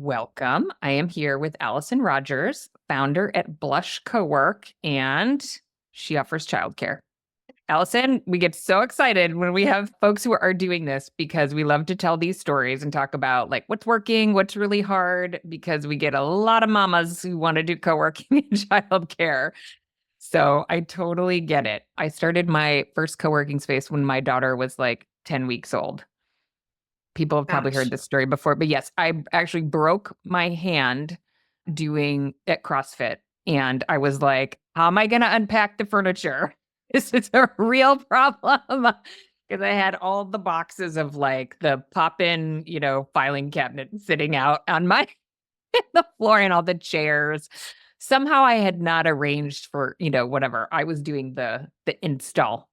Welcome. I am here with Alison Rogers, founder at Blush Cowork, and she offers childcare. Alison, we get so excited when we have folks who are doing this because we love to tell these stories and talk about like what's working, what's really hard, because we get a lot of mamas who want to do co-working and childcare. So I totally get it. I started my first co-working space when my daughter was like 10 weeks old. People have probably heard Gosh. this story before, but yes, I actually broke my hand doing at CrossFit. And I was like, how am I going to unpack the furniture? This is a real problem because I had all the boxes of like the pop-in, filing cabinet sitting out on my the floor and all the chairs. Somehow I had not arranged for, whatever. I was doing the install.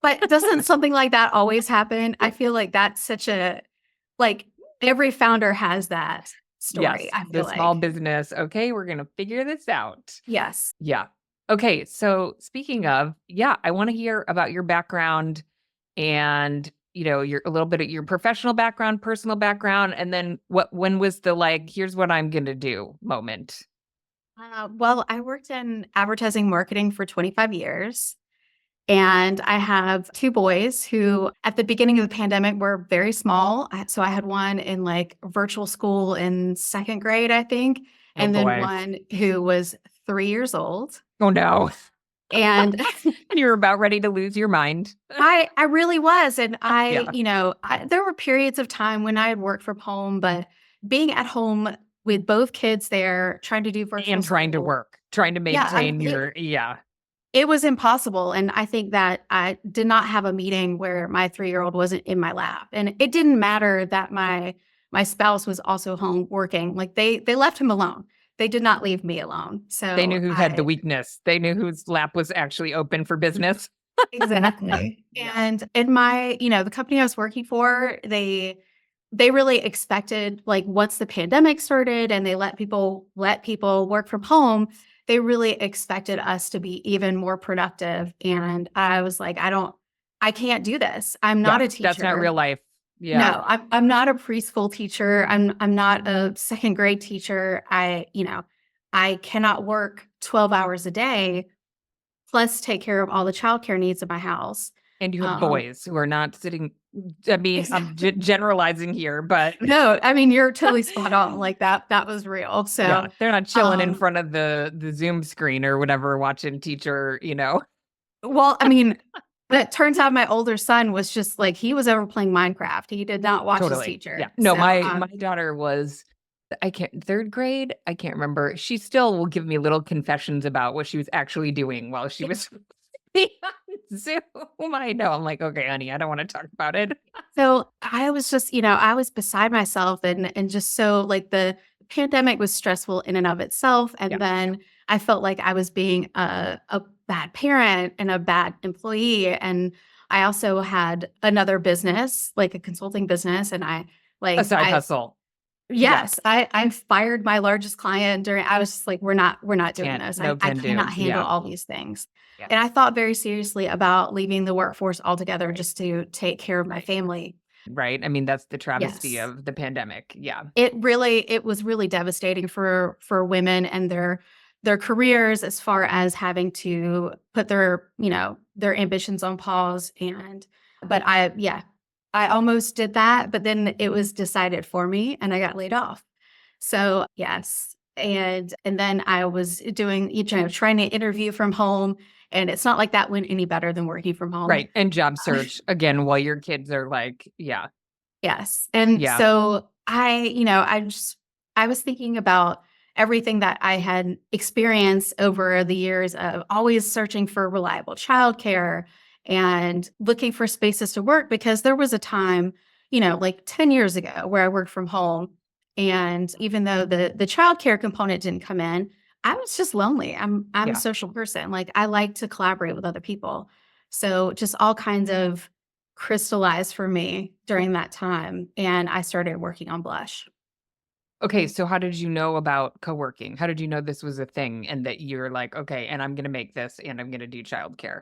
But doesn't something like that always happen? I feel like that's such a like, every founder has that Yes, story, I the feel small like. business. Okay, we're going to figure this out. Yes. Yeah. Okay, so speaking of, yeah, I want to hear about your background and, your a little bit of your professional background, personal background, and then when was the like, here's what I'm going to do moment? Well, I worked in advertising marketing for 25 years, and I have 2 boys who, at the beginning of the pandemic, were very small. So I had one in, like, virtual school in 2nd grade, I think, Oh and then boy. one who was 3 years old. Oh no. And And you're about ready to lose your mind. I really was, and Yeah. there were periods of time when I had worked from home, but being at home with both kids there, trying to do virtual And trying to school. work, trying to Yeah, maintain your, yeah. it was impossible, and I think that I did not have a meeting where my 3-year-old wasn't in my lap, and it didn't matter that my spouse was also home working, like, they left him alone. They did not leave me alone, They so knew who had the I weakness. They knew whose lap was actually open for business. exactly. Yeah. And in my the company I was working for, they really expected, like, once the pandemic started and they let people work from home, they really expected us to be even more productive, and I was like, I can't do this. I'm Yeah, not a that's not real teacher. life. Yeah. No, I'm not a preschool teacher. I'm not a 2nd grade teacher. I cannot work 12 hours a day plus take care of all the childcare needs of my house. And you have Um, boys who are not sitting. I mean, I'm generalizing here, but no, I mean, you're totally spot on. Like that was real. yeah, So, they're not chilling in um, front of the Zoom screen or whatever watching teacher. well, I mean, but it turns out my older son was just like he was over playing Minecraft. He did not watch his Totally. Yeah. teacher. No, my daughter was, I can't, 3rd grade. I can't remember. She still will give me little confessions about what she was actually doing while she was on Zoom. I know. I'm like, okay, honey, I don't want to talk about it. So I was just, I was beside myself and just so like the pandemic was stressful in and of itself. Yeah. And then I felt like I was being a bad parent and a bad employee. And I also had another business, like a consulting business. And A side I hustle. Yeah. yes, I fired my largest client during I was just like, we're not doing Can't, this. no I can do. cannot handle Yeah. all these things. Yeah. And I thought very seriously about leaving the workforce altogether just to take care of my family. Right. I mean, that's the travesty Yes. of the pandemic. Yeah. It was really devastating for women and their careers as far as having to put their ambitions on pause but I almost did that, but then it was decided for me and I got laid off. So, yes. And then I was doing trying to interview from home, and it's not like that went any better than working from home. Right. And job search again while your kids are like, yeah. Yes. And Yeah. so I was thinking about everything that I had experienced over the years of always searching for reliable childcare and looking for spaces to work because there was a time, like 10 years ago where I worked from home. And even though the childcare component didn't come in, I was just lonely. I'm a Yeah. social person. Like I like to collaborate with other people. So just all kinds of crystallized for me during that time, and I started working on Blush. Okay. So how did you know about co-working? How did you know this was a thing and that you're like, okay, and I'm going to make this and I'm going to do childcare?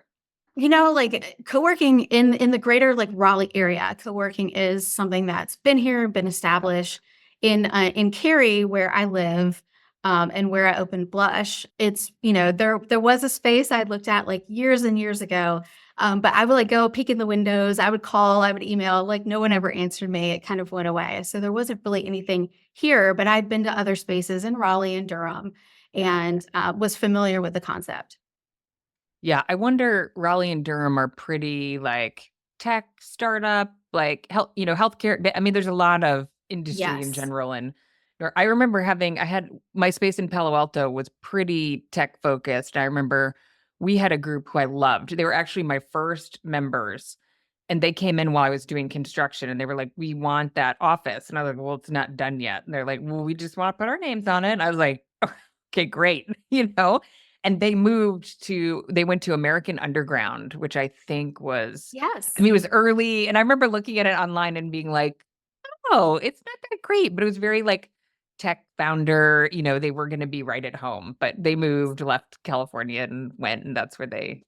Like co-working in the greater like Raleigh area, co-working is something that's been here, been established. in Cary, where I live, and where I opened Blush, it's, there was a space I'd looked at like years and years ago. But I would like go peek in the windows, I would call, I would email, like no one ever answered me. It kind of went away. So there wasn't really anything here, but I'd been to other spaces in Raleigh and Durham and was familiar with the concept. Yeah, I wonder Raleigh and Durham are pretty like tech startup, like healthcare. I mean, there's a lot of industry in Yes. general. And I remember I had my space in Palo Alto was pretty tech focused. I remember we had a group who I loved. They were actually my first members. And they came in while I was doing construction and they were like, we want that office. And I was like, well, it's not done yet. And they're like, well, we just want to put our names on it. And I was like, okay, great. And they went to American Underground, which I think was, I Yes. mean, it was early. And I remember looking at it online and being like, oh, it's not that great, but it was very like tech founder, they were going to be right at home, but they moved, left California and went, and that's where they,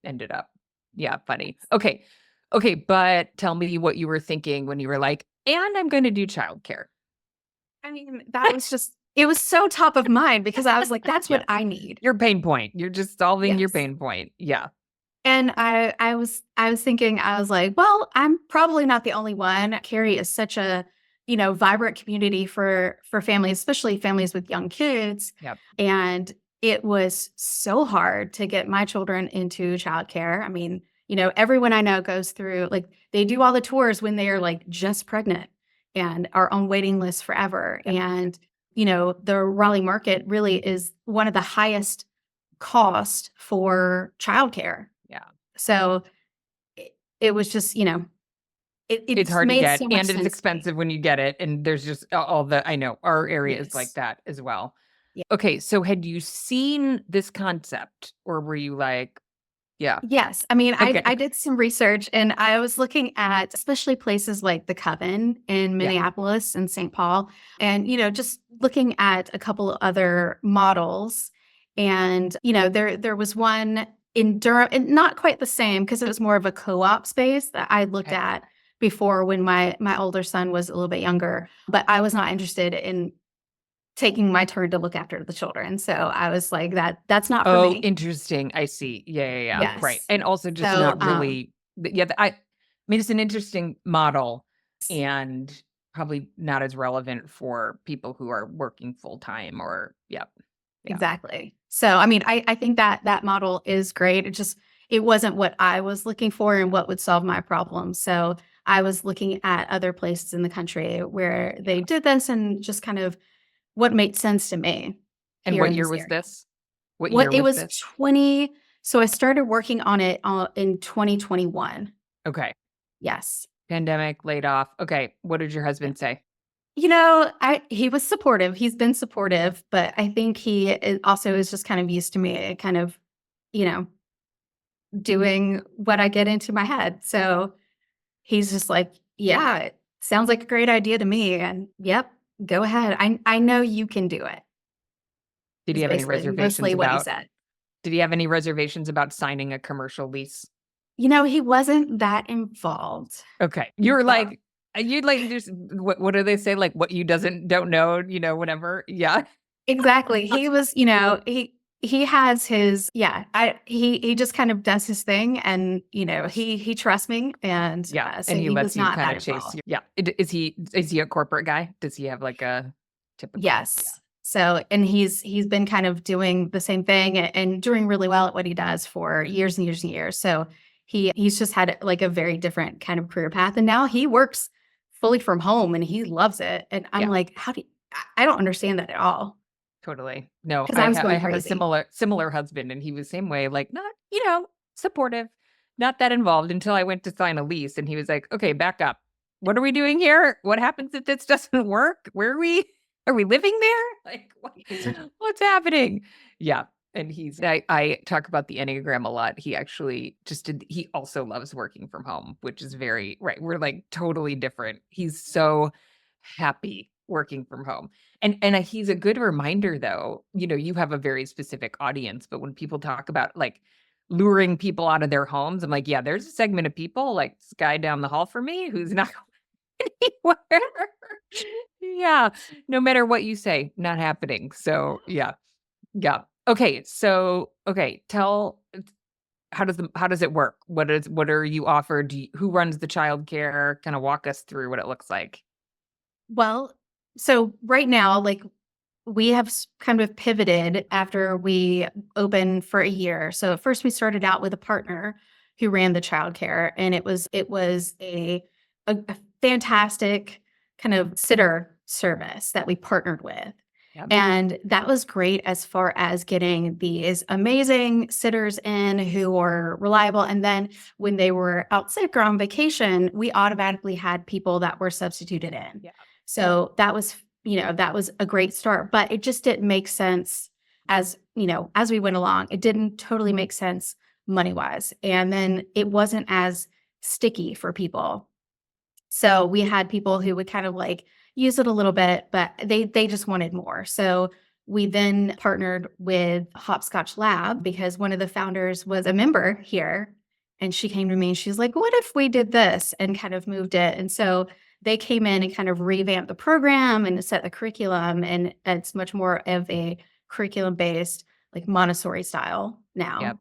ended up. Yeah. Funny. Okay. Okay. But tell me what you were thinking when you were like, and I'm going to do childcare. I mean, that was just, it was so top of mind because I was like, that's Yeah. what I need. Your pain point. You're just solving your Yes. pain point. Yeah. And I was thinking, I was like, well, I'm probably not the only one. Cary is such a, vibrant community for families, especially families with young kids. Yep. And it was so hard to get my children into childcare. I mean, everyone I know goes through like they do all the tours when they are like just pregnant and are on waiting lists forever. Yep. And, the Raleigh market really is one of the highest cost for childcare. Yeah. So it was just, it It's hard to made get so much and it's sense to me. expensive when you get it. And there's just all the, I know our area is like Yes. that as well. Yeah. Okay. So had you seen this concept or were you like, yeah, Yes. I mean, I okay. I did some research and I was looking at especially places like the Coven in Yeah. Minneapolis and St. Paul and, just looking at a couple of other models. And, there was one in Durham, and not quite the same because it was more of a co-op space that I looked Okay. at before when my older son was a little bit younger, but I was not interested in taking my turn to look after the children. So I was like, that's not for Oh, me. interesting. I see. Yeah. Yeah. Yeah. Right. Yes. And also just So, not really, I mean, it's an interesting model and probably not as relevant for people who are working full time or, yeah. Yeah. exactly. So, I mean, I think that that model is great. It wasn't what I was looking for and what would solve my problem. So I was looking at other places in the country where they did this and just kind of what made sense to me And here what in year this was area. this? What What year it was was this? 20 so I started working on it in 2021. Okay. Yes. Pandemic, laid off. Okay. What did your husband say? I he was supportive. He's been supportive, but I think also is just kind of used to me kind of, you know, doing what I get into my head. So he's just like, "Yeah, it sounds like a great idea to me." And yep, go ahead. I know you can do it. Did he Is have any basically mostly reservations what he about said. signing a commercial lease? He wasn't that involved. Okay. You're But like you'd like just what do they say? Like what you don't know, whatever. Yeah. exactly. He was, he has his yeah, he just kind of does his thing and, he trusts me and, Yeah. so And he he was lets you not kind that of chase involved. you. Yeah. Is he a corporate guy? Does he have like a typical? Yeah. Yes. So and he's been kind of doing the same thing and doing really well at what he does for years and years and years. So he's just had like a very different kind of career path and now he works fully from home and he loves it. And I'm Yeah. like, how do you I don't understand that at all Totally. No, because I I was I going have a crazy. similar husband and he was same way, like not, supportive, not that involved until I went to sign a lease and he was like, "Okay, back up. What are we doing here? What happens if this doesn't work? Where are we? Are we living there? Like what's happening?" Yeah. And I talk about the Enneagram a lot. He actually he also loves working from home, which is very right. We're like totally different. He's so happy working from home. And he's a good reminder though, you have a very specific audience, but when people talk about like luring people out of their homes, I'm like, yeah, there's a segment of people like this guy down the hall from me who's not anywhere. Yeah. No matter what you say, not happening. So yeah. Yeah. Okay. So okay. Tell how does it work? What are you offered? Who runs the childcare? Kind of walk us through what it looks like. Well, so right now, like we have kind of pivoted after we opened for a year. So at first we started out with a partner who ran the childcare, and it was a fantastic kind of sitter service that we partnered with. Yep. And that was great as far as getting these amazing sitters in who were reliable. And then when they were out sick or on vacation, we automatically had people that were substituted in. Yeah. So that was a great start, but it just didn't make sense as we went along. It didn't totally make sense money wise. And then it wasn't as sticky for people. So we had people who would kind of like use it a little bit, but they just wanted more. So we then partnered with Hopscotch Lab because one of the founders was a member here. And she came to me and she's like, what if we did this and kind of moved it? And so they came in and kind of revamped the program and set the curriculum. And it's much more of a curriculum based, like Montessori style Yep. now.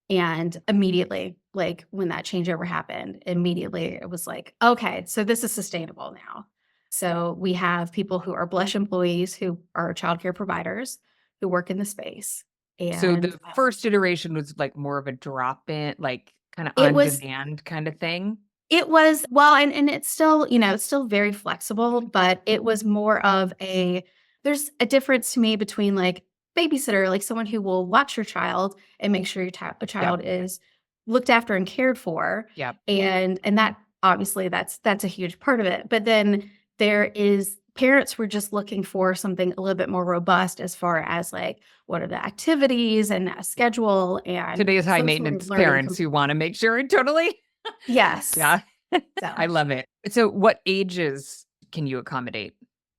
And immediately, like when that changeover happened, immediately it was like, okay, so this is sustainable now. So we have people who are Blush employees who are childcare providers who work in the space. So And the first iteration was like more of a drop in, like kind of it on was demand kind of thing. It was well, and it's still, it's still very flexible, but it was more of there's a difference to me between like babysitter, like someone who will watch your child and make sure a Yep. child is looked after and cared for. Yep. And that obviously that's a huge part of it. But then there is parents were just looking for something a little bit more robust as far as like what are the activities and a schedule and Today's high some sort of maintenance learning. parents who want to make sure it totally. Yes. Yeah. So I love it. So what ages can you accommodate?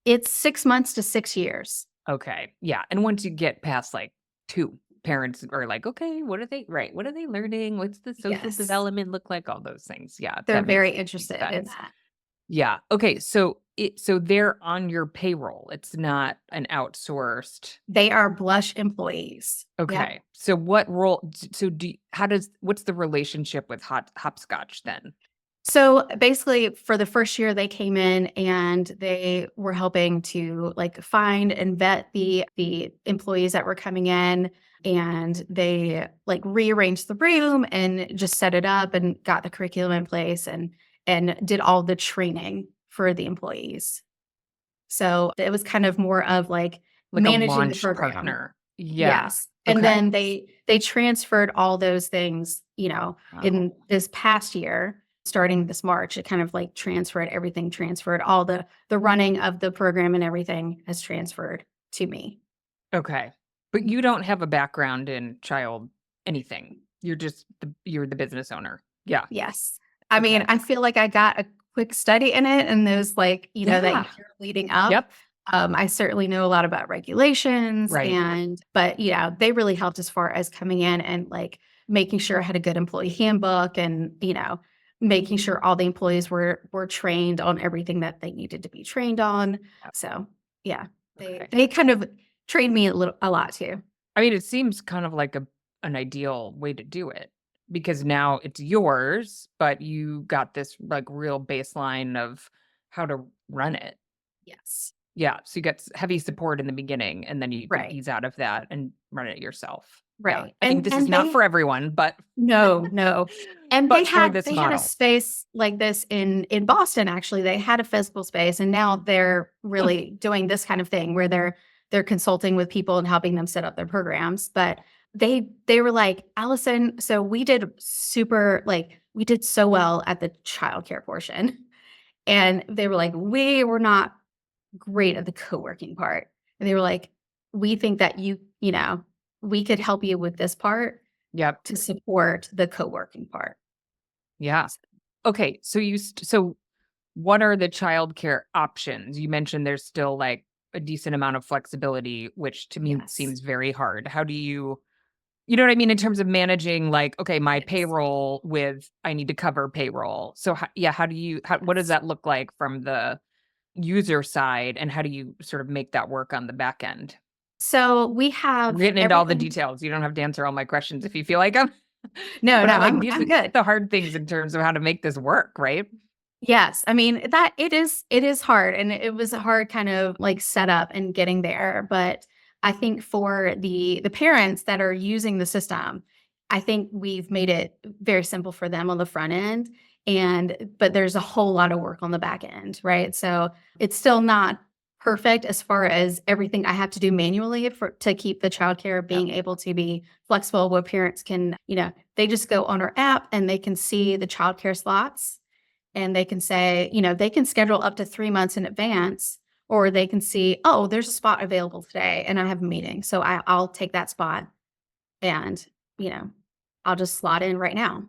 it's 6 months to 6 years. Okay. Yeah. And once you get past like 2, parents are like, "Okay, what are they right, what are they learning? What's the social Yes. development look like?" All those things. Yeah, They're that makes very complete interested in sense. that. Yeah. Okay, so they're on your payroll. It's not an outsourced. They are Blush employees. Yep. Okay. So what role so do how does what's the relationship with Hopscotch then? So basically, for the first year, they came in and they were helping to like find and vet the employees that were coming in, and they like rearranged the room and just set it up and got the curriculum in place and did all the training for the employees. So it was kind of more of like Like a managing the launch program. partner. Yeah. Yes, and Okay. then they transferred all those things, in Wow. this past year, starting this March, it kind of like transferred all the running of the program and everything has transferred to me. Okay. But you don't have a background in child anything. You're the business owner. Yeah. Yes. I mean, Okay. I feel like I got a quick study in it and those like, that Yeah. year leading up. Yep. I certainly know a lot about regulations Right. but yeah, they really helped as far as coming in and like making sure I had a good employee handbook and, making sure all the employees were trained on everything that they needed to be trained on. Yep. So yeah, Okay. they kind of trained me a lot too. I mean, it seems kind of like an ideal way to do it because now it's yours, but you got this like real baseline of how to run it. Yes. Yeah. So you get heavy support in the beginning and then you can Right. ease out of that and run it yourself. Yeah. Right. I mean, this is And not they for everyone, but No, no. And they but for had this they had a model. space like this in Boston, actually. They had a physical space, and now they're really doing this kind of thing where they're consulting with people and helping them set up their programs. But they were like, "Allison, so we did so well at the childcare portion." And they were like, "We were not great at the co-working part." And they were like, "We think that we could help you with this part Yep. to support the co-working part." Yeah. Okay. So what are the childcare options? You mentioned there's still like a decent amount of flexibility, which to me Yes. seems very hard. How do you You know what I mean? In terms of managing, like, okay, my Yes. payroll with, I need to cover payroll. So yeah, what does Yes. that look like from the user side, and how do you sort of make that work on the back end? So we We're have getting into all the everything. details. You don't have to answer all my questions if you feel like I'm No, but no, I'm like, these are I'm good. the hard things in terms of how to make this work, right? Yes, I mean, that it is hard, and it was a hard kind of, like, setup and getting there, but I think for the parents that are using the system, I think we've made it very simple for them on the front end, but there's a whole lot of work on the back end, right? So, it's still not perfect as far as everything I have to do manually to keep the childcare Yep. being able to be flexible where parents can, they just go on our app and they can see the childcare slots and they can say, they can schedule up to 3 months in advance, or they can see, "Oh, there's a spot available today, and I have a meeting, so I'll take that spot, and, you know, I'll just slot in right now."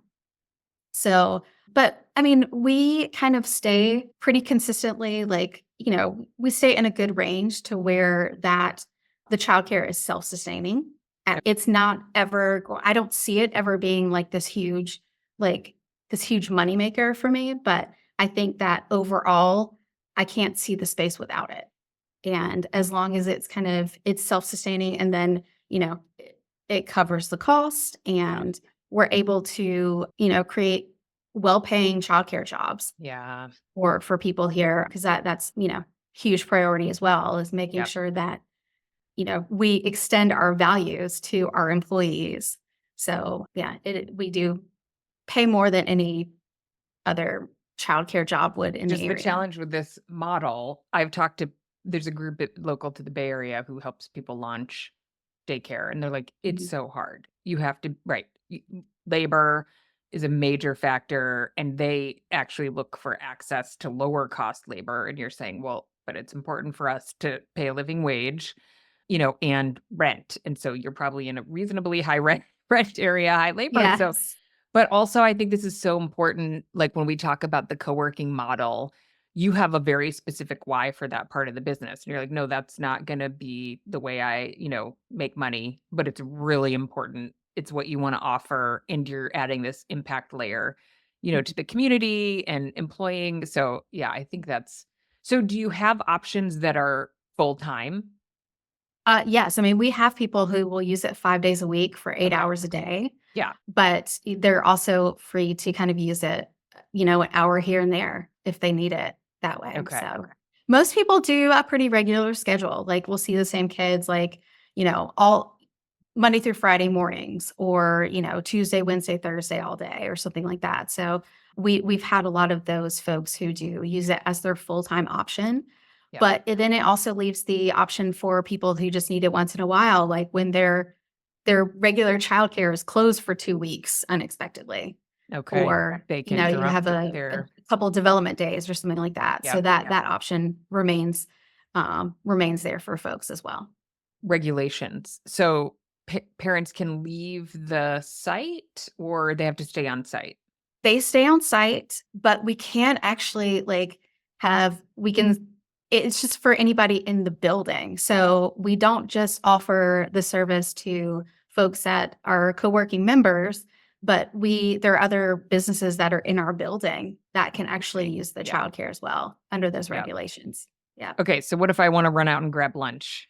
So, but, I mean, we kind of stay pretty consistently, like, we stay in a good range to where that the childcare is self-sustaining. Yep. It's not ever I don't see it ever being like like, this huge moneymaker for me, but I think that overall, I can't see the space without it. And as long as it's self-sustaining and then, it covers the cost Yeah. and we're able to, create well-paying childcare jobs Yeah. for people here because that's, huge priority as well is making Yep. sure that, we extend our values to our employees. So, yeah, we do pay more than any other childcare job would in the Just the area. challenge with this model, there's a group local to the Bay Area who helps people launch daycare, and they're like, "It's Mhm. so hard. You have to," right, labor is a major factor, and they actually look for access to lower cost labor, and you're saying, "Well, but it's important for us to pay a living wage, and rent," and so you're probably in a reasonably high rent rent area, high labor, so Yes. but also, I think this is so important, like, when we talk about the co-working model, you have a very specific why for that part of the business, and you're like, "No, that's not gonna be the way I, make money, but it's really important. It's what you wanna offer, and you're adding this impact layer, to the community and employing." So, yeah, I think that's so do you have options that are full-time? Yes, I mean, we have people who will use it 5 days a week for 8 Okay. hours a day, Yeah. but they're also free to kind of use it, an hour here and there if they need it that way. Okay. So, most people do a pretty regular schedule. Like, we'll see the same kids, like, all Monday through Friday mornings or, Tuesday, Wednesday, Thursday all day or something like that. So, we've had a lot of those folks who do use it as their full-time option. Yeah. But then it also leaves the option for people who just need it once in a while, like when their regular childcare is closed for 2 weeks unexpectedly, Okay. or, They can you have interrupt a their couple development days or something like that. So Yep. that option remains there for folks as well. Regulations. So parents can leave the site or they have to stay on site? They stay on site, but we can actually, like, we can it's just for anybody in the building. So, we don't just offer the service to folks that are co-working members, but there are other businesses that are in our building that can actually use the Yeah. childcare as well under those Yeah. regulations. Yeah. Okay, so what if I wanna run out and grab lunch?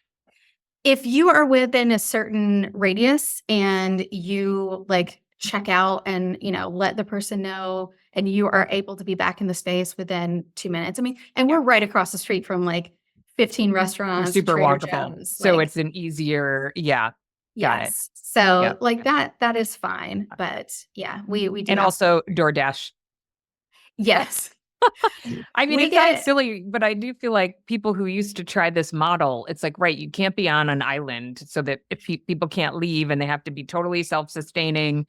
If you are within a certain radius and you, like, check out and, let the person know and you are able to be back in the space within 2 minutes. I mean, and Yeah. we're right across the street from, like, 15 You're restaurants, super Trader walkable. Joe's, So like it's an easier yeah, got it. yes. So, Yep. like, that is fine, but, yeah, we do And have also DoorDash. yes. I mean, We it sounds get silly, but I do feel like people who used to try this model, it's like, right, you can't be on an island so that if people can't leave and they have to be totally self-sustaining.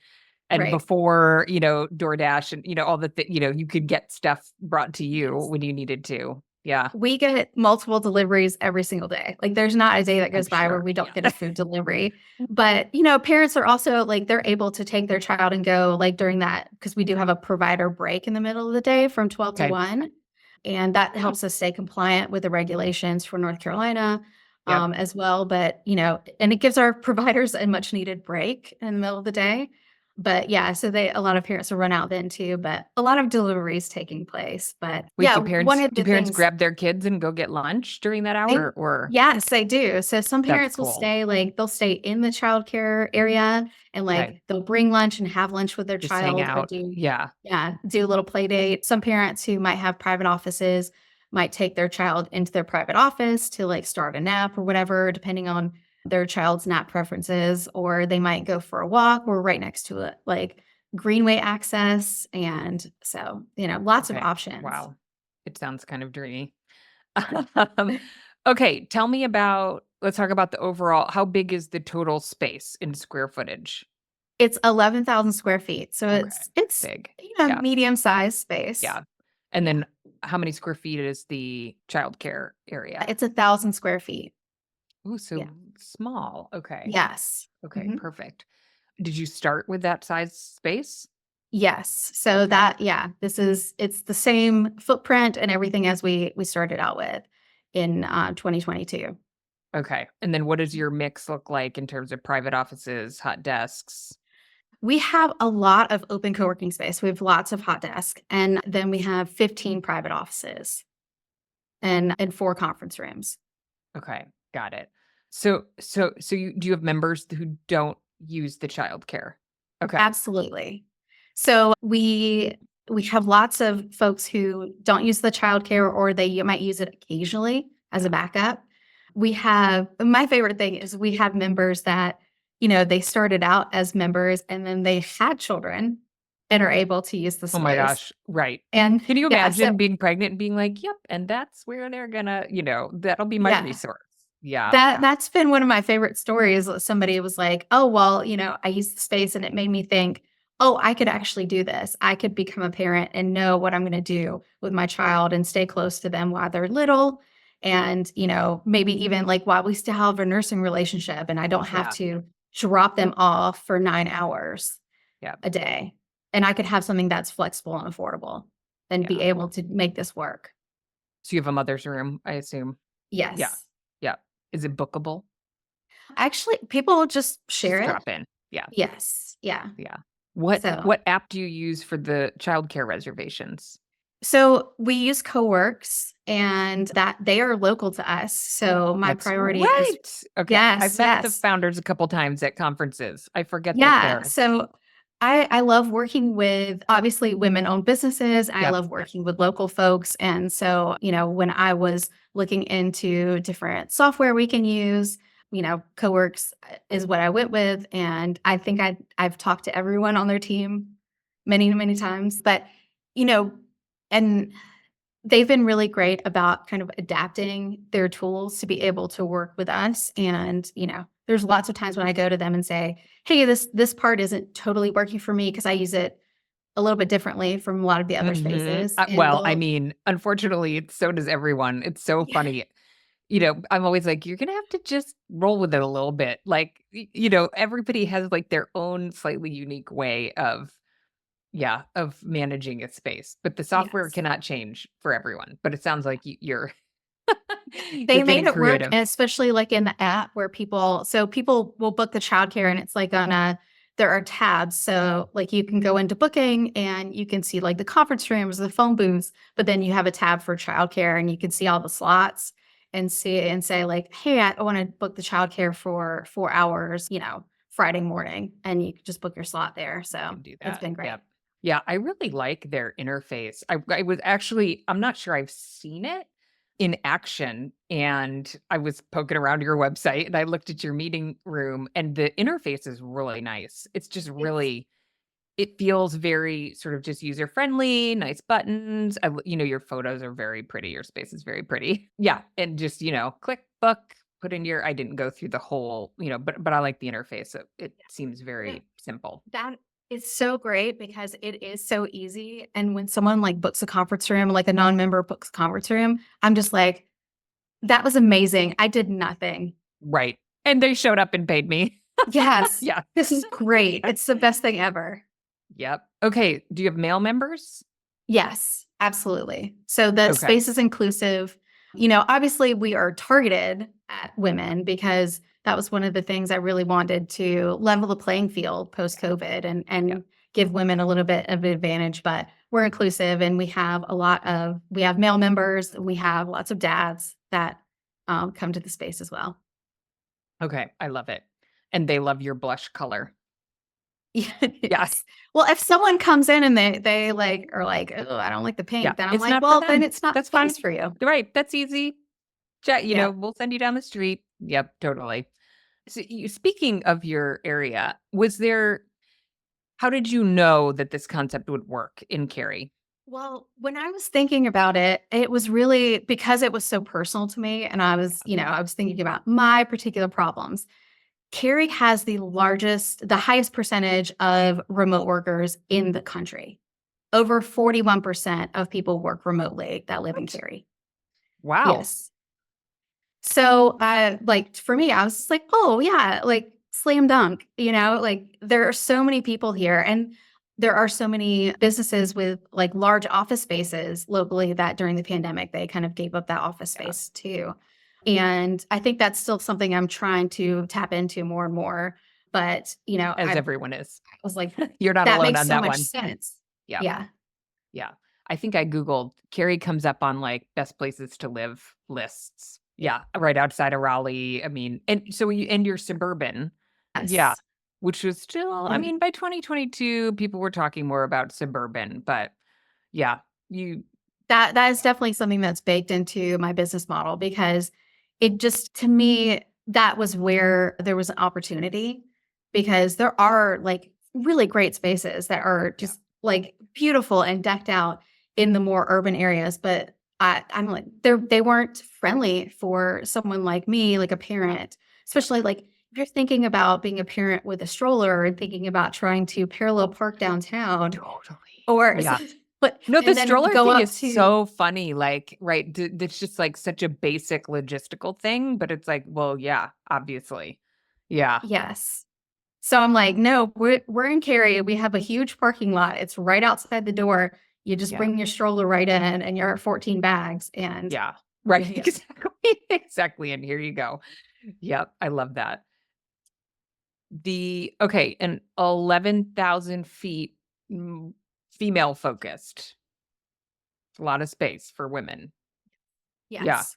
And right. before, DoorDash and, all the you could get stuff brought to you Yes. when you needed to. Yeah, We get multiple deliveries every single day. Like, there's not a day that I'm goes by where sure. we don't get a Yeah. food delivery. But, parents are also like, they're able to take their child and go, like, during that, because we do have a provider break in the middle of the day from 12 to Okay. 1. And that helps us stay compliant with the regulations for North Carolina. Yep. as well. But, and it gives our providers a much needed break in the middle of the day. But yeah, so a lot of parents will run out then too, but a lot of deliveries taking place. But Wait, yeah, one of do the parents things grab their kids and go get lunch during that they hour, or yes, they do. So some that's parents will cool. stay, they'll stay in the childcare area and Okay. they'll bring lunch and have lunch with their Just hang child or out. Yeah. do a little play date. Some parents who might have private offices might take their child into their private office to start a nap or whatever, depending on their child's nap preferences, or they might go for a walk. We're right next to it, greenway access. And so, lots of Okay. options. Wow. It sounds kind of dreamy. Um, okay, tell me about let's talk about the overall how big is the total space in square footage? It's 11,000 square feet. So Okay, it's, big. Yeah, medium-sized space. yeah. And Yeah. then how many square feet is the childcare area? It's 1,000 square feet. Ooh, Yeah. so small. Okay. Yes. Okay, Mhm. perfect. Did you start with that size space? Yes. So Okay. it's the same footprint and everything as we started out with in 2022. Okay. And then what does your mix look like in terms of private offices, hot desks? We have a lot of open co-working space. We have lots of hot desks, and then we have 15 private offices and 4 conference rooms. Okay, got it. So you do you have members who don't use the childcare? Okay. Absolutely. So we have lots of folks who don't use the childcare, or they might use it occasionally as a Yeah. backup. We have my favorite thing is we have members that, they started out as members and then they had children and are able to use the Oh my space. gosh, right. And Can you yeah, so imagine being pregnant and being like, "Yep, and that's where they're gonna, that'll be my yeah. resource." Yeah. That's been one of my favorite stories. Somebody was like, "Oh, well, I used the space and it made me think, oh, I could actually do this. I could become a parent and know what I'm going to do with my child and stay close to them while they're little. And, maybe even while we still have a nursing relationship and I don't have Yeah. to drop them off for 9 hours Yeah. a day. And I could have something that's flexible and affordable and be Yeah. able to make this work." So you have a mother's room, I assume? Yeah. Yes. Yeah. Is it bookable? Actually, people just share Just it. drop in. Yeah. Yes. Yeah. Yeah. What So what app do you use for the childcare reservations? So we use Coworks and that they are local to us. So my That's priority is right. Okay. I've yes, met the yes. founders a couple times at conferences. I forget that Yeah. they're So I love working with obviously women-owned businesses. I Yep. love working with local folks. And so, when I was looking into different software we can use, Coworks is what I went with. And I think I've talked to everyone on their team many, many times. But, you know, and they've been really great about kind of adapting their tools to be able to work with us. And, there's lots of times when I go to them and say, "Hey, this part isn't totally working for me because I use it a little bit differently from a lot of the other Mhm. spaces." And Well, I they'll mean, unfortunately, so does everyone. It's so yeah, funny. I'm always like, "You're gonna have to just roll with it a little bit." Like, everybody has, like, their own slightly unique way of yeah, of managing a space, but the software yes. cannot change for everyone. But it sounds like you're They you're made getting it work, creative. especially, in the app where people will book the childcare and it's, on a there are tabs, so, you can go into booking and you can see, the conference rooms, the phone booths, but then you have a tab for childcare and you can see all the slots and see and say, "Hey, I wanna book the childcare for 4 hours, Friday morning," and you can just book your slot there, You so can do it's that. been great. Yep. Yeah, I really like their interface. I was actually I'm not sure I've seen it in action, and I was poking around your website and I looked at your meeting room and the interface is really nice. It's just It's really it feels very sort of just user friendly, nice buttons. Your photos are very pretty. Your space is very pretty. Yeah, and just, click book, put in your I didn't go through the whole, but I like the interface. It seems yeah. very simple. That is so great because it is so easy, and when someone, books a conference room, a non-member books a conference room, I'm just like, "That was amazing. I did nothing." Right. And they showed up and paid me. Yes. Yeah. This is great. It's the best thing ever. Yep. Okay. Do you have male members? Yes, absolutely. So the Okay. space is inclusive. Obviously we are targeted at women because that was one of the things I really wanted to level the playing field post-COVID and give women a little bit of an advantage. But we're inclusive and we have male members, we have lots of dads that come to the space as well. Okay, I love it. And they love your blush color. Yeah. Yes. Well, if someone comes in and they like are like, "Oh, I don't like the Yeah. pink," then I'm It's like, not for "Well, then them. it's not the That's fine. space for you." Right. That's easy. Chat, Yeah. we'll send you down the street. Yep, totally. So speaking of your area, how did you know that this concept would work in Cary? Well, when I was thinking about it, it was really because it was so personal to me and I was thinking about my particular problems. Cary has the highest percentage of remote workers in the country. Over 41% of people work remotely that live in What? Cary. Wow. Yes. So, like for me, I was just like, "Oh yeah, like slam dunk," like there are so many people here and there are so many businesses with like large office spaces locally that during the pandemic, they kind of gave up that office Yeah. space too. And I think that's still something I'm trying to tap into more and more. But, As I everyone is. was like, You're not that alone makes on so that much one. sense. Yeah. Yeah. Yeah. I think I Googled Cary comes up on like best places to live lists. Yeah. Right outside of Raleigh. I mean, and so you're suburban. Yeah. Yes. Which was still, I And mean, by 2022, people were talking more about suburban, but yeah, you, that is definitely something that's baked into my business model because it just to me, that was where there was an opportunity because there are like really great spaces that are yeah, just like beautiful and decked out in the more urban areas. But I'm like, they weren't friendly for someone like me, like a parent, especially like if you're thinking about being a parent with a stroller and thinking about trying to parallel park downtown totally. or Yeah. but No, the and then stroller go thing up is to so funny. Like, right. It's just like such a basic logistical thing, but it's like, well, yeah, obviously. Yeah. yes. So I'm like, "No, we're in Cary, we have a huge parking lot, it's right outside the door, you just Yeah. bring your stroller right in and your 14 bags and Yeah. Right. you're here." Exactly. Exactly. And here you go. Yep. I love that. Okay. And 11,000 feet, mm, female focused, a lot of space for women. Yeah. Yes.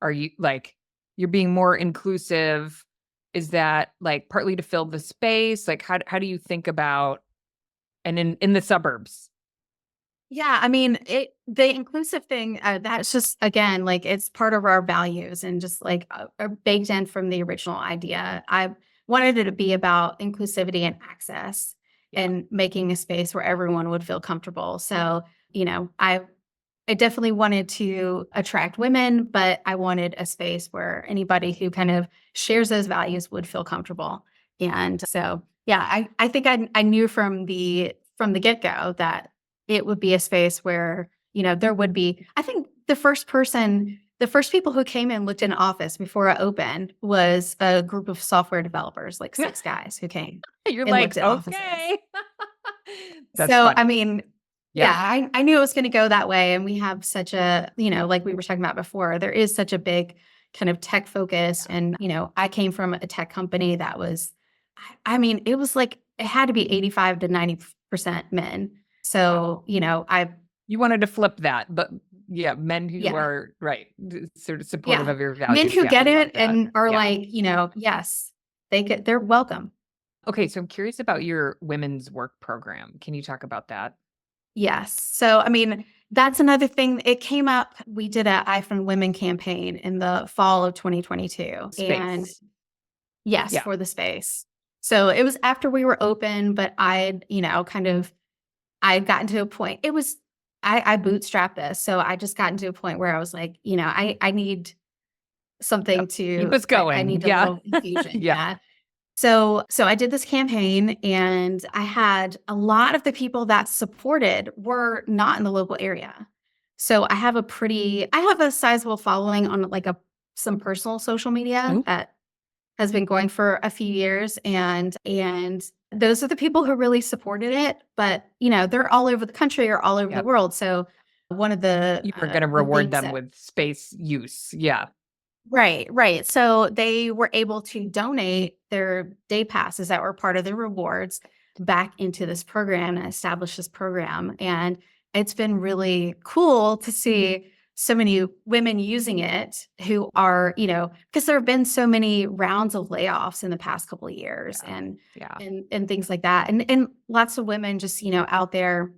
Are you like, you're being more inclusive? Is that like partly to fill the space? Like, how do you think about, and in the suburbs? Yeah, I mean, the inclusive thing, that's just again, like it's part of our values and just like baked in from the original idea. I wanted it to be about inclusivity and access Yeah. and making a space where everyone would feel comfortable. So, I definitely wanted to attract women, but I wanted a space where anybody who kind of shares those values would feel comfortable. And so, yeah, I think I knew from the get-go that it would be a space where, there would be I think the first people who came and looked in office before I opened was a group of software developers, like 6 guys who came You're and looked like, at offices. okay. That's So, I funny. mean, yeah, Yeah. I knew it was gonna go that way, and we have such a like we were talking about before, there is such a big kind of tech focus, and, I came from a tech company that was I mean, it was like it had to be 85 to 90% men. Wow. So, You wanted to flip that, but yeah, men who yeah, are right, sort of supportive yeah. of your Men values. who Yeah, I get love it that. and are Yeah. like, yes, they're welcome. Okay, so I'm curious about your women's work program. Can you talk about that? Yes. So, I mean, that's another thing. It came up. We did a iPhone Women campaign in the fall of 2022. And Space. yes, Yeah. for the space. So it was after we were open, but I'd gotten to a point. I bootstrapped this. So I just gotten to a point where I was like, I need something Yep. Keep us I going. need a Yeah. little infusion. Yeah. Yeah. So I did this campaign and I had a lot of the people that supported were not in the local area. So I have a sizable following on like some personal social media Oh, that has been going for a few years and those are the people who really supported it, but they're all over the country or all over the yep. world. So One of the You were gonna the reward things them that with space use. Yeah. right, right. So they were able to donate their day passes that were part of their rewards back into this program and establish this program. And it's been really cool to see so many women using it who are, because there have been so many rounds of layoffs in the past couple of years Yeah. and Yeah. and things like that. And lots of women just, out there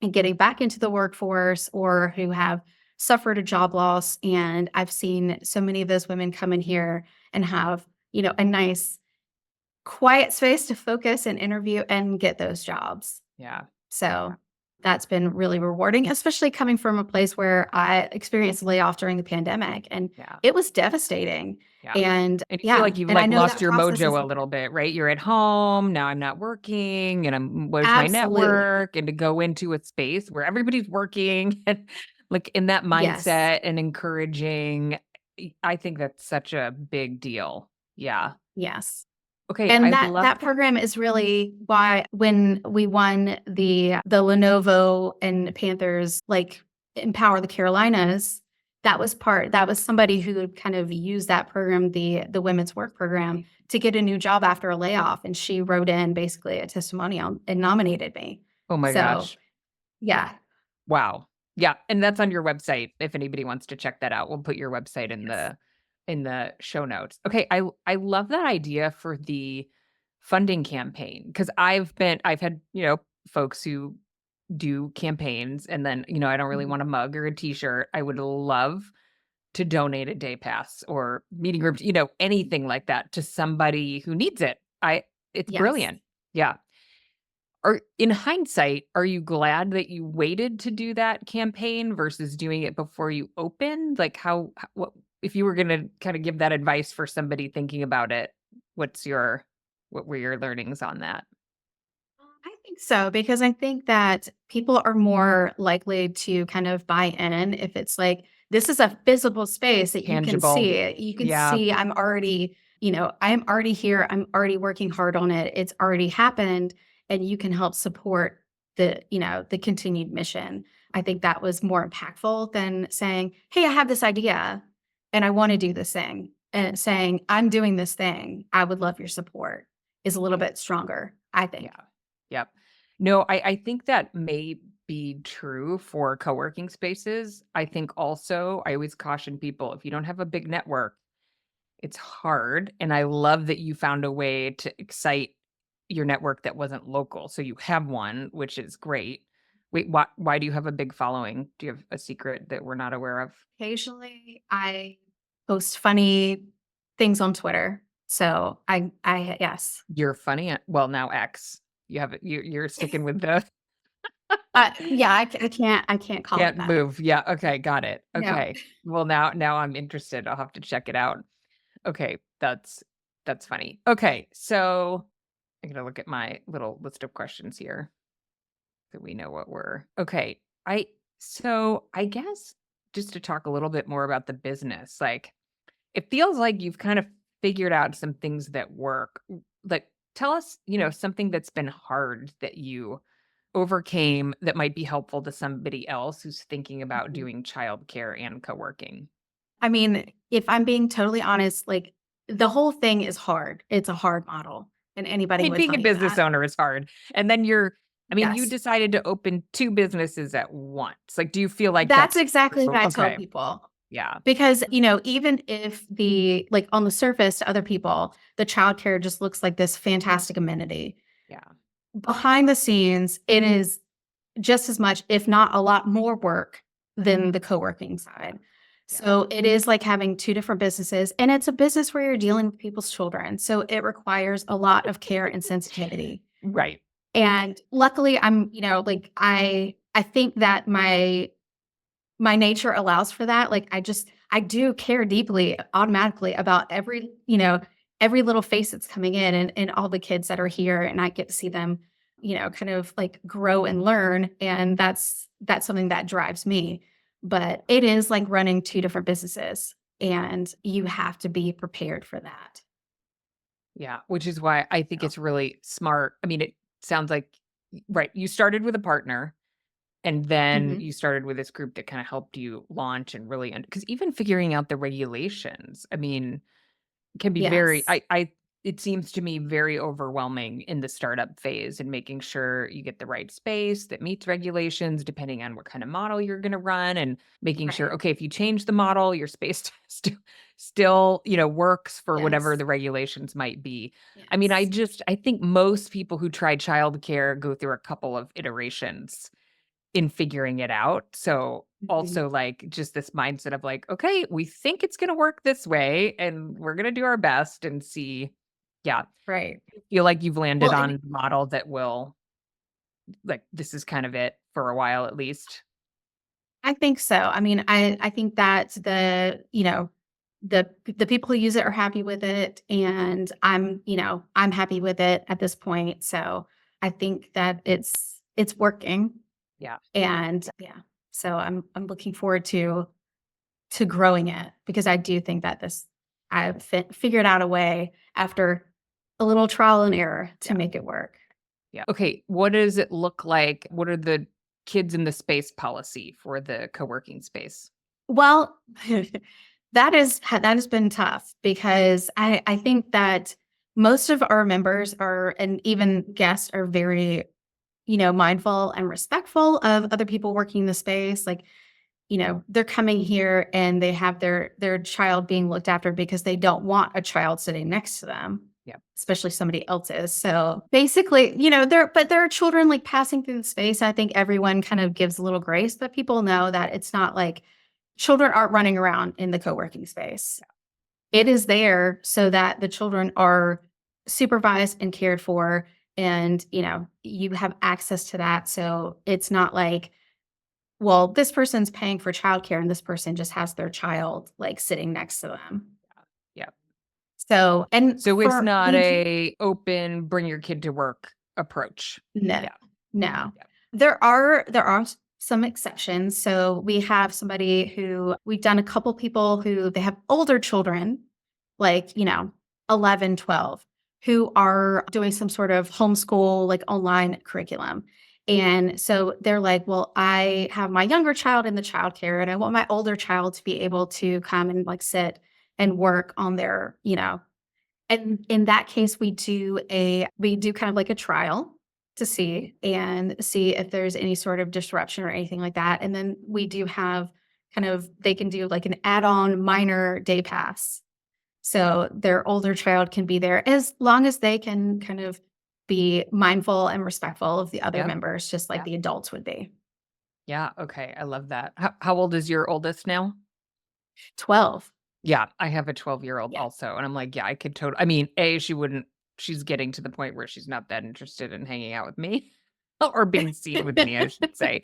and getting back into the workforce or who have suffered a job loss. And I've seen so many of those women come in here and have, a nice quiet space to focus and interview and get those jobs. Yeah. So that's been really rewarding, especially coming from a place where I experienced a layoff during the pandemic and Yeah. it was devastating. Yeah. And And you feel yeah, like you've, and I like, know lost that your process is mojo a little bit, right? You're at home, now I'm not working, and where's my absolutely. network? And to go into a space where everybody's working and, like, in that Yes. mindset and encouraging, I think that's such a big deal. Yeah. Yes. Okay, And I that love that program is really why when we won the Lenovo and Panthers, like, Empower the Carolinas, that was somebody who had kind of used that program, the women's work program, to get a new job after a layoff, and she wrote in basically a testimonial and nominated me. oh my So, gosh. yeah. Wow. Yeah, and that's on your website if anybody wants to check that out. We'll put your website Yes. in the show notes. Okay, I love that idea for the funding campaign because I've had, folks who do campaigns and then, I don't really Mhm. want a mug or a t-shirt. I would love to donate a day pass or meeting group, anything like that to somebody who needs it. It's Yes. brilliant. Yeah. Are in hindsight, are you glad that you waited to do that campaign versus doing it before you opened? Like what if you were gonna kinda give that advice for somebody thinking about it, what were your learnings on that? I think so, because I think that people are more likely to kind of buy in if it's like, this is a visible space that you can Tangible. see it. You can Yeah, see I'm already here. I'm already working hard on it. It's already happened. And you can help support the continued mission. I think that was more impactful than saying, hey, I have this idea and I want to do this thing. And saying, I'm doing this thing. I would love your support is a little bit stronger, I think. yeah, yep. No, I think that may be true for co-working spaces. I think also I always caution people, if you don't have a big network, it's hard, and I love that you found a way to excite your network that wasn't local, so you have one, which is great. Wait, why do you have a big following? Do you have a secret that we're not aware of? Occasionally, I post funny things on Twitter. So I yes. You're funny at well, now X. You have it you're sticking with the Yeah, I can't call it can't that. move. Yeah, okay, got it. No. Okay. Well, now I'm interested. I'll have to check it out. Okay, that's funny. Okay, so I gotta look at my little list of questions here. So we know what we're okay. I guess just to talk a little bit more about the business, like it feels like you've kind of figured out some things that work. Like tell us, something that's been hard that you overcame that might be helpful to somebody else who's thinking about Mhm. doing childcare and co-working. I mean, if I'm being totally honest, like, the whole thing is hard. It's a hard model, and anybody Hey, would being tell a you business that. owner is hard. And then you Yes. decided to open two businesses at once. Like, do you feel like That's that's exactly what I tell okay? people. Yeah. Because, even if on the surface to other people, the childcare just looks like this fantastic amenity. Yeah. Behind the scenes, it is just as much, if not a lot more work than the co-working Yeah. side. Yeah. So it is like having two different businesses, and it's a business where you're dealing with people's children. So it requires a lot of care and sensitivity. Right. And luckily I'm, like I think that my nature allows for that. Like, I do care deeply automatically about every little face that's coming in and all the kids that are here, and I get to see them, kind of like grow and learn, and that's something that drives me. But it is like running two different businesses, and you have to be prepared for that. Yeah. Which is why I think So, it's really smart. I mean, it sounds like right. You started with a partner And then Mhm. you started with this group that kind of helped you launch and really, because even figuring out the regulations, I mean, can be very Yes. it seems to me very overwhelming in the startup phase and making sure you get the right space that meets regulations depending on what kind of model you're gonna run and making sure, Right. okay, if you change the model, your space still, works for whatever Yes. the regulations might be. I mean, Yes. I think most people who try childcare go through a couple of iterations in figuring it out. So, Mhm. also, like, just this mindset of like, "Okay, we think it's gonna work this way, and we're gonna do our best and see." Yeah. Right. Feel like you've landed Well, and on a model that will like, this is kind of it for a while at least. I think so. I mean, I think that the people who use it are happy with it, and I'm happy with it at this point. So I think that it's working, Yeah. and yeah. So I'm looking forward to growing it because I do think that this I've figured out a way after a little trial and error to Yeah. make it work. Yeah. Okay, what does it look like? What are the kids in the space policy for the co-working space? Well, that has been tough because I think that most of our members are and even guests are very, mindful and respectful of other people working the space. Like, they're coming here and they have their child being looked after because they don't want a child sitting next to them, Yeah. especially somebody else's. So basically, there are children like passing through the space. I think everyone kind of gives a little grace, but people know that it's not like children aren't running around in the co-working space. It is there so that the children are supervised and cared for and, you have access to that. So it's not like, well, this person's paying for childcare and this person just has their child like sitting next to them. Yeah. So, and So it's for not we do a open bring your kid to work approach. no, Yeah. no. Yeah. There are some exceptions. So we have somebody who we've done a couple people who they have older children, like, 11, 12, who are doing some sort of homeschool, like online curriculum. And so they're like, well, I have my younger child in the childcare and I want my older child to be able to come and like sit and work on their, and in that case, we do kind of like a trial to see if there's any sort of disruption or anything like that. And then we do have kind of they can do like an add-on minor day pass. So their older child can be there as long as they can kind of be mindful and respectful of the other Yeah. members, just like Yeah. the adults would be. Yeah. Okay. I love that. How old is your oldest now? 12. Yeah, I have a 12-year-old Yeah. also, and I'm like, yeah, I could I mean, A, she's getting to the point where she's not that interested in hanging out with me or being seen with me, I should say.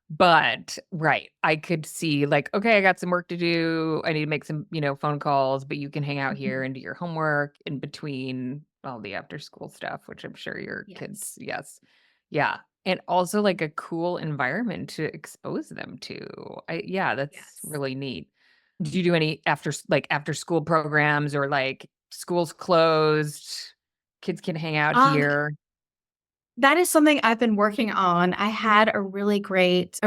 But right, I could see like, okay, I got some work to do. I need to make some, phone calls, but you can hang out here Mhm. and do your homework in between all the after school stuff, which I'm sure your kids, Yes. yes. Yeah. And also like a cool environment to expose them to. Yeah, that's Yes. really neat. Do you do any after school programs or like school's closed, kids can hang out Um, here? That is something I've been working on. I had a really great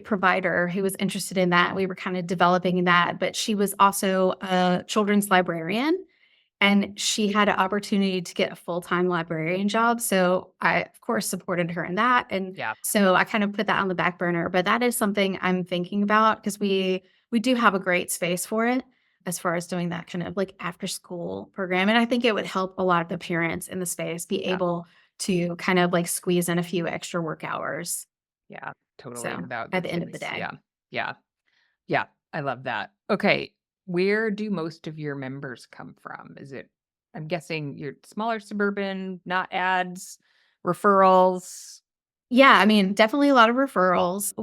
provider who was interested in that. We were kind of developing that, but she was also a children's librarian and she had an opportunity to get a full-time librarian job. So I, of course, supported her in that. And Yeah, so I kind of put that on the back burner. But that is something I'm thinking about because we do have a great space for it as far as doing that kind of like after school program. And I think it would help a lot of the parents in the space be yeah, able to kind of like squeeze in a few extra work hours. yeah, totally So without the at the end of the kids. day. Yeah, yeah, yeah, I love that. Okay, where do most of your members come from? Is it I'm guessing you're smaller suburban, not ads, referrals? Yeah, I mean, definitely a lot of referrals.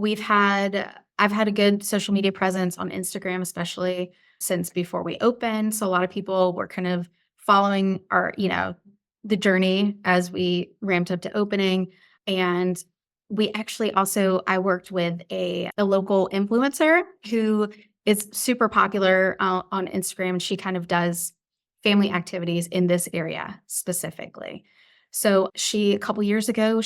I've had a good social media presence on Instagram, especially since before we opened. So a lot of people were kind of following the journey as we ramped up to opening. And we actually also, I worked with a local influencer who is super popular on Instagram. She kind of does family activities in this area specifically. So a couple years ago,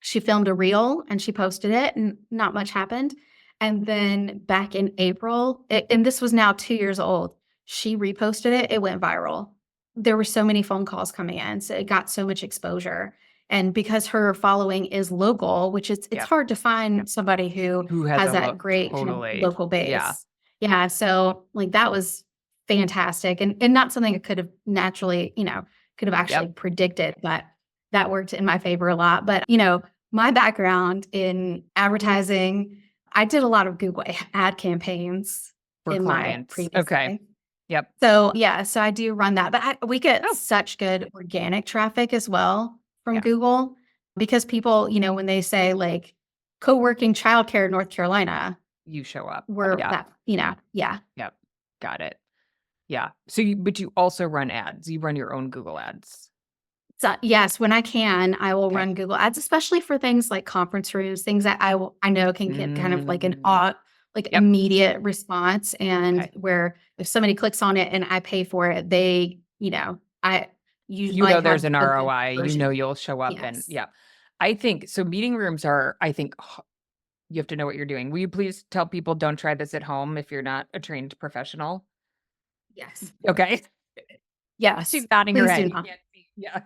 She filmed a reel and she posted it, and not much happened. And then back in April, and this was now 2 years old, she reposted it. It went viral. There were so many phone calls coming in, so it got so much exposure. And because her following is local, which it's Yep. hard to find somebody who Who has has a that look great kind of totally. local Yeah. base. Yeah, so like that was fantastic, and not something I could have naturally, could have actually Yep. predicted, but that worked in my favor a lot. But my background in advertising, I did a lot of Google ad campaigns For in my clients. previous Okay. life. Yep. So, yeah, so I do run that, but we get Oh, such good organic traffic as well from yeah. Google, because people, when they say like co-working childcare North Carolina, You show up. we're Yeah. that, yeah. Yep. Got it. Yeah. So but you also run ads. You run your own Google ads. So, yes, when I can, I will Okay. run Google Ads, especially for things like conference rooms, things that I know can get kind of like an Mm, yep. immediate response, and Okay. where if somebody clicks on it and I pay for it, they, I You usually know there's have an a good ROI. You know conversion. you'll show up and Yes. yeah. I think so meeting rooms are, I think you have to know what you're doing. Will you please tell people don't try this at home if you're not a trained professional? Yes. Okay. Yes. She's nodding her Please head. do You not. can't see. Yeah.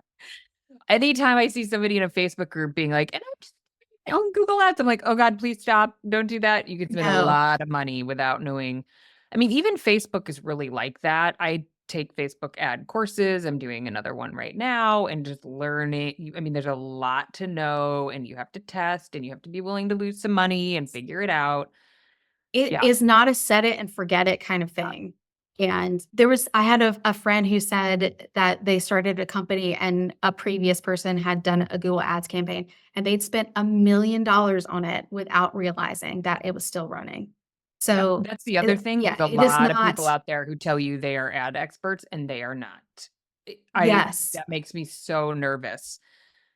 Anytime I see somebody in a Facebook group being like, and I'm just on Google Ads, I'm like, oh God, please stop. Don't do that. You can spend a No. lot of money without knowing. I mean, even Facebook is really like that. I take Facebook ad courses. I'm doing another one right now and just learning. I mean, there's a lot to know and you have to test and you have to be willing to lose some money and figure it out. It Yeah. is not a set it and forget it kind of thing. And I had a friend who said that they started a company and a previous person had done a Google Ads campaign and they'd spent $1 million on it without realizing that it was still running. Yeah. So, That's the other thing. yeah, There's a it is lot of people not. out there who tell you they are ad experts and they are not. Yes. That makes me so nervous.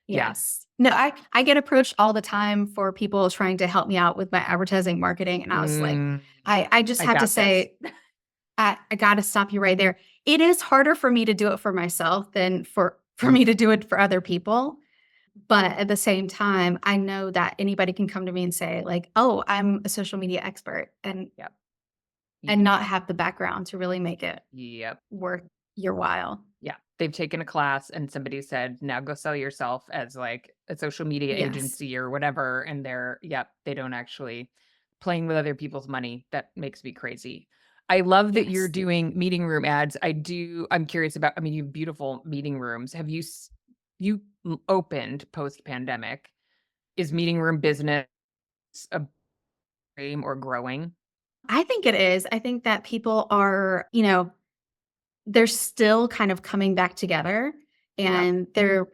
Yeah. Yes. No, I get approached all the time for people trying to help me out with my advertising marketing. And I was like, Mm, I just I have to got this. say, I gotta stop you right there. It is harder for me to do it for myself than for me to do it for other people. But at the same time, I know that anybody can come to me and say like, "Oh, I'm a social media expert," Yep. and You not have the background to really make it yep. worth your while. Yeah. They've taken a class and somebody said, "Now go sell yourself as like a social media Yes. agency or whatever." And yep, they don't actually playing with other people's money. That makes me crazy. I love that you're Yes. doing meeting room ads. I'm curious about, I mean, you have beautiful meeting rooms. Have you opened post pandemic? Is meeting room business a dream or growing? I think it is. I think that people are, they're still kind of coming back together, Yep. and they're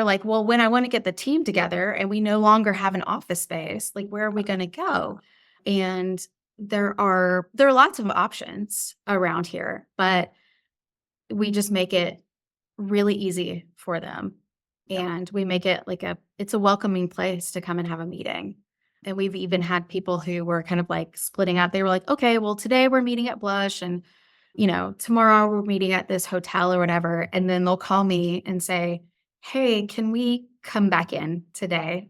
like, "Well, when I wanna get the team together and we no longer have an office space, like, where are we gonna go?" And there are lots of options around here, but we just make it really easy for them, Yep. and we make it like it's a welcoming place to come and have a meeting. And we've even had people who were kind of like splitting up. They were like, "Okay, well, today we're meeting at Blush, and tomorrow we're meeting at this hotel or whatever." And then they'll call me and say, "Hey, can we come back in today?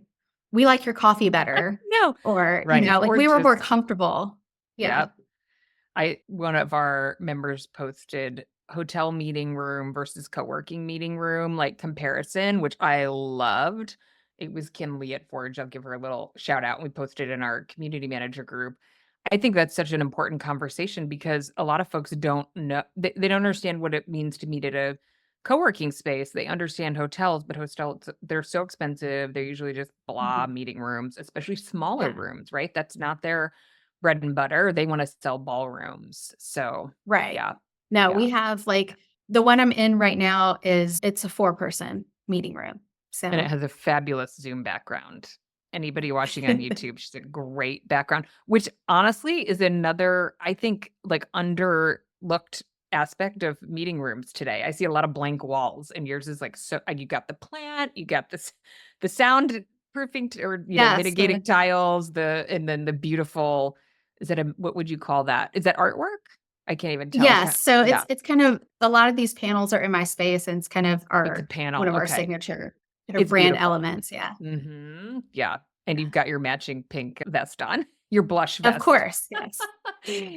We like your coffee better." No. Or, Right. like Or we were more just comfortable. Yeah. yep. I one of our members posted hotel meeting room versus co-working meeting room, like, comparison, which I loved. It was Kim Lee at Forge. I'll give her a little shout out. We posted in our community manager group. I think that's such an important conversation because a lot of folks don't know they don't understand what it means to meet at a co-working space. They understand hotels, but hotels, they're so expensive. They're usually just blah Mhm. meeting rooms, especially smaller Yeah. rooms, right? That's not their bread and butter. They wanna sell ballrooms. So, Right. yeah, No, yeah, we have like the one I'm in right now it's a 4-person meeting room. and it So has a fabulous Zoom background. Anybody watching on YouTube, she's a great background, which honestly is another, I think, like, underlooked aspect of meeting rooms today. I see a lot of blank walls, and yours is, like, so you got the plant, you got this the soundproofing or, Yes, mitigating tiles, and then the beautiful is it a what would you call that? Is that artwork? I can't even tell. yes. So Yeah. it's kind of a lot of these panels are in my space, and it's kind of It's a our one panel, of our okay. signature. Their It's brand beautiful. elements, yeah. Yeah. And you've got your matching pink vest on, your blush Of vest. course, yes.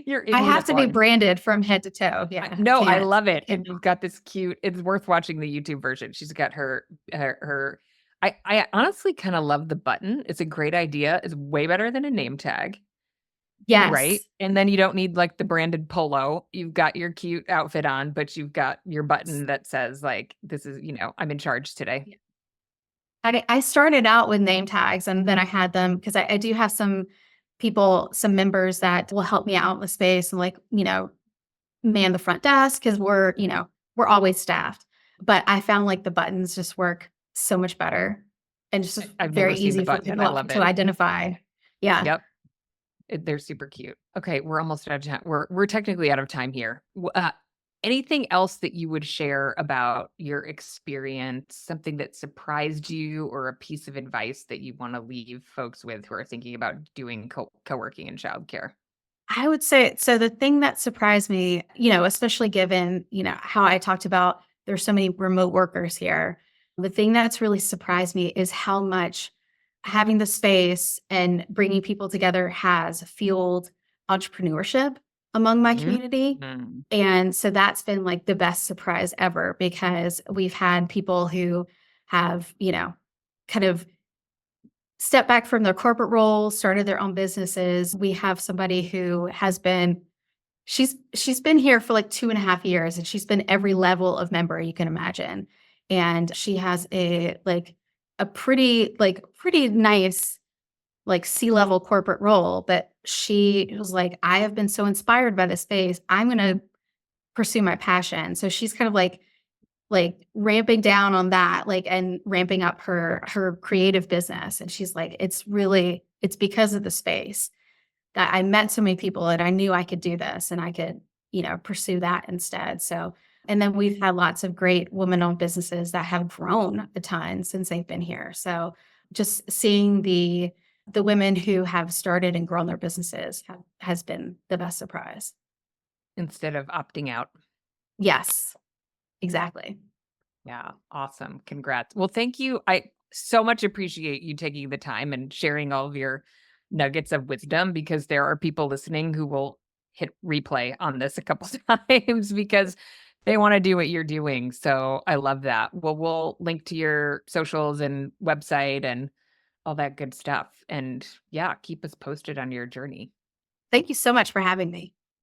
You're I in have to be uniform. branded from head to toe, yeah, I No, I can't love it. can't And you've got this cute, it's worth watching the YouTube version. She's got her I honestly kind of love the button. It's a great idea. It's way better than a name tag, right? Yes. And then you don't need like the branded polo. You've got your cute outfit on, but you've got your button that says like, this is, I'm in charge today. Yeah. I started out with name tags, and then I had them because I do have some people, some members that will help me out in the space and, like, man the front desk because we're always staffed. But I found, like, the buttons just work so much better and just I've never very seen the easy for button and I people love to it. identify. Yeah. Yep. They're super cute. Okay, we're almost out of time. We're technically out of time here. Anything else that you would share about your experience, something that surprised you, or a piece of advice that you want to leave folks with who are thinking about doing co-working and childcare? I would say so the thing that surprised me, especially given, how I talked about there's so many remote workers here. The thing that's really surprised me is how much having the space and bringing people together has fueled entrepreneurship among my Mhm. community. Mm. And so that's been like the best surprise ever because we've had people who have, kind of step back from their corporate role, started their own businesses. We have somebody who has been she's been here for like 2.5 years, and she's been every level of member you can imagine. And she has a pretty nice like C-level corporate role, but she was like, I have been so inspired by this space. I'm gonna pursue my passion. So she's kind of like ramping down on that, like, and ramping up her creative business, and she's like, it's because of the space that I met so many people and I knew I could do this and I could, pursue that instead. So, and then we've had lots of great women-owned businesses that have grown a ton since they've been here. So, just seeing the women who have started and grown their businesses has been the best surprise. Instead of opting out. Yes, exactly. Yeah, awesome. Congrats. Well, thank you. I so much appreciate you taking the time and sharing all of your nuggets of wisdom, because there are people listening who will hit replay on this a couple times because they want to do what you're doing. So I love that. Well, we'll link to your socials and website and all that good stuff. And yeah, keep us posted on your journey. Thank you so much for having me.